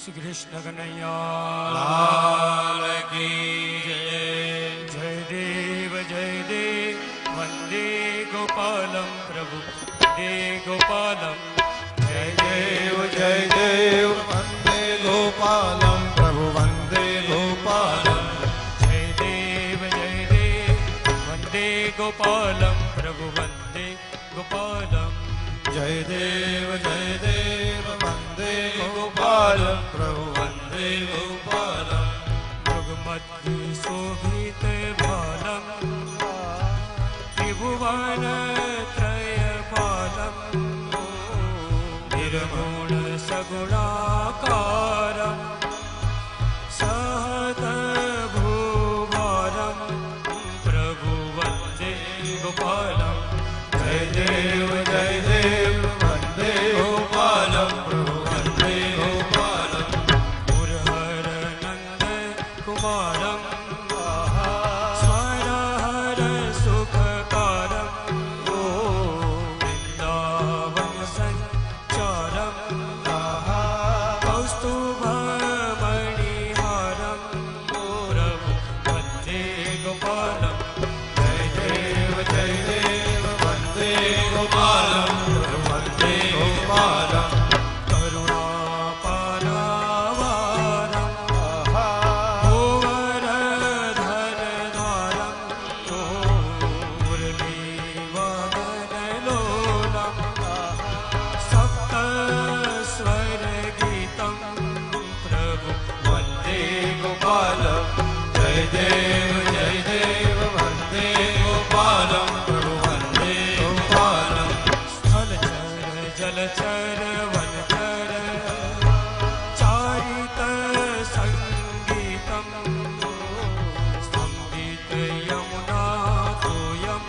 श्री कृष्ण कन्हैया लाल की जय। जय देव वंदे गोपालम प्रभु वंदे गोपालम। जय देव वंदे गोपालम प्रभु वंदे गोपालम। जय देव वंदे गोपालम प्रभु वंदे गोपालम। जय देव वंदे गोपालम प्रभु वंदे गोपालम। मृगमध्य शोभित भालम त्रिभुवन त्रय पालम। निर्गुण सगुणाकारम सहत भूभारम प्रभु वंदे गोपालम। जय देव वंदे गोपालम प्रभु वंदे गोपालम। मुरहर नंद कुमारम स्वरहर सुखकारम। वृंदावन संचारम कौस्तुभमणिहारम प्रभु वंदे गोपालम। जय देव वंदे गोपालम प्रभु वंदे गोपालम। करुणापारावारम भुवरधरधारम मुरलीवादनलोलम सप्तस्वरगीतं प्रभु वंदे गोपालम। जय देव वंदे गोपालम प्रभु वंदे गोपालम। स्थलचर जलचर वनचर चारित संगीतम स्तंभित यमुना तोयम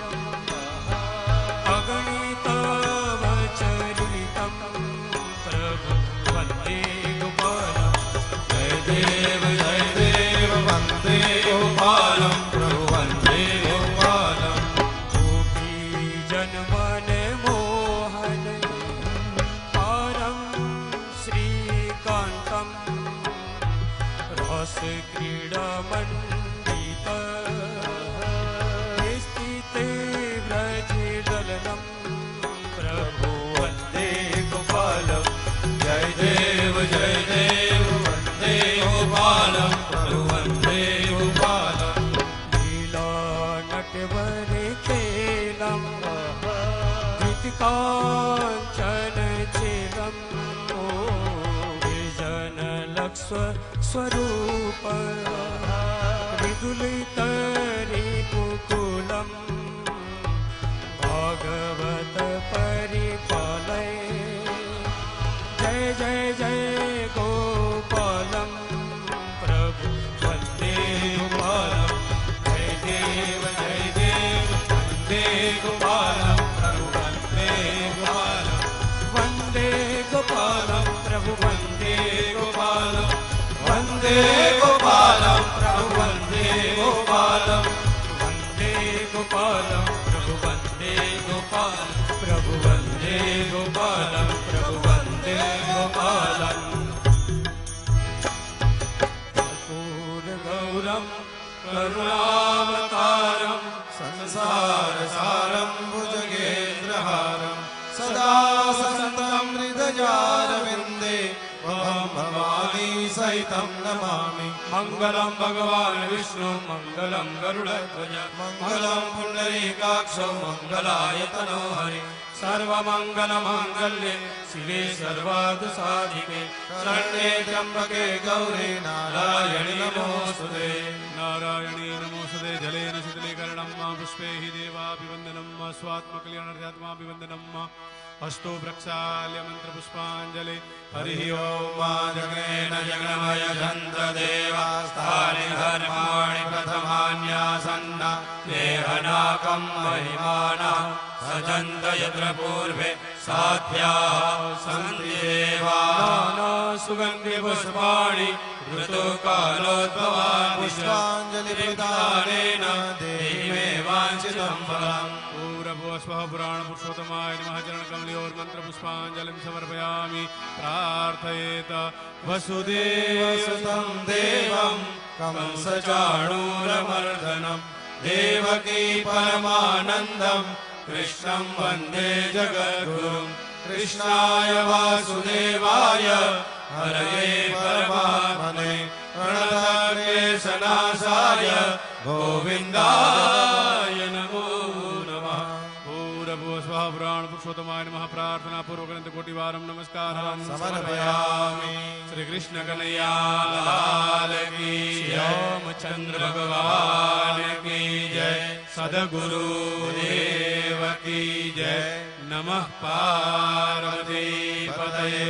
अगणित वचरितम प्रभु वंदे गोपालम। जय देव वंदे गोपालम प्रभु वंदे गोपालम। गोपी जनमन मोहन पारम श्रीकांतम रस क्रीड़ा मंडित स्थिते व्रज दलनम प्रभु वंदे गोपालम। जय देव वंदे गोपालम प्रभु वंदे गोपालम। लीला नटवर खेलम कांचन चेलम विजन लक्ष्य स्वरूप विदुलित रिपुकुलम भागवत परिपालय। जय जय गोपालम प्रभु वंदे गोपालम। जय देव वंदे गोपालम प्रभु वंदे गोपालम। वंदे गोपालम प्रभु वंदे गोपालम। वंदे गोपालम प्रभु वंदे गोपालम। वंदे गोपालम प्रभु वंदे गोपालम प्रभु वंदे गोपालम प्रभु वंदे गोपालम। कर्पूर गौरम करुणावतारम संसार सारम भुजगेन्द्रहारम सदा सततं हृदयारविन्दे भवानी सहितं नमामि। मंगलम भगवान विष्णु मंगलम गरुड़ध्वज मंगलं पुंडरीकाक्षो मंगलायतनो हरि। सर्वमंगल मांगल्ये शिवे सर्वार्थ साधिके शरण्ये त्र्यंबके गौरी नारायणी नमोस्तुते। नारायणी नमोस्तुते। जलेन शीतलीकरणं पुष्पैः देवाभिवन्दनं स्वात्मकल्याणार्थात्माभिवन्दनं अस्तु प्रक्षाल्य मन्त्रपुष्पाञ्जलि। हरिः ओम जगेन जगन्मय चन्द्रदेवास्तानि धर्माणि प्रथमान्यासन्न देहनाकं महिमानः सजन्त यत्र पूर्वे साध्याः सन्ति देवाः सुगन्धि पुष्पाणि ऋतुकालोद्भवान् पुष्पाञ्जलिप्रदानेन देहि मे वाञ्छितं फलम्। स्वः पुराण पुरुषोत्तमाय नमः चरण कमलियोर मंत्र पुष्पांजलिं समर्पयामि प्रार्थयेत वसुदेवसुतं देवं कंसचाणूरमर्दनं देवकी परमानन्दं कृष्णं वन्दे जगद्गुरुं कृष्णाय वासुदेवाय हरये परमात्मने प्रणतक्लेशनाशाय गोविन्दाय नमो नमः। भूर्भुवः स्वः पुराण पुरुषोत्तमाय नमः प्रार्थना पूर्वक अनंत कोटिवारं नमस्कारं समर्पयामि। श्री कृष्ण कन्हैया लाल की रामचंद्र भगवान की जय। सद्गुरु देव की जय। नमः पार्वती पतये।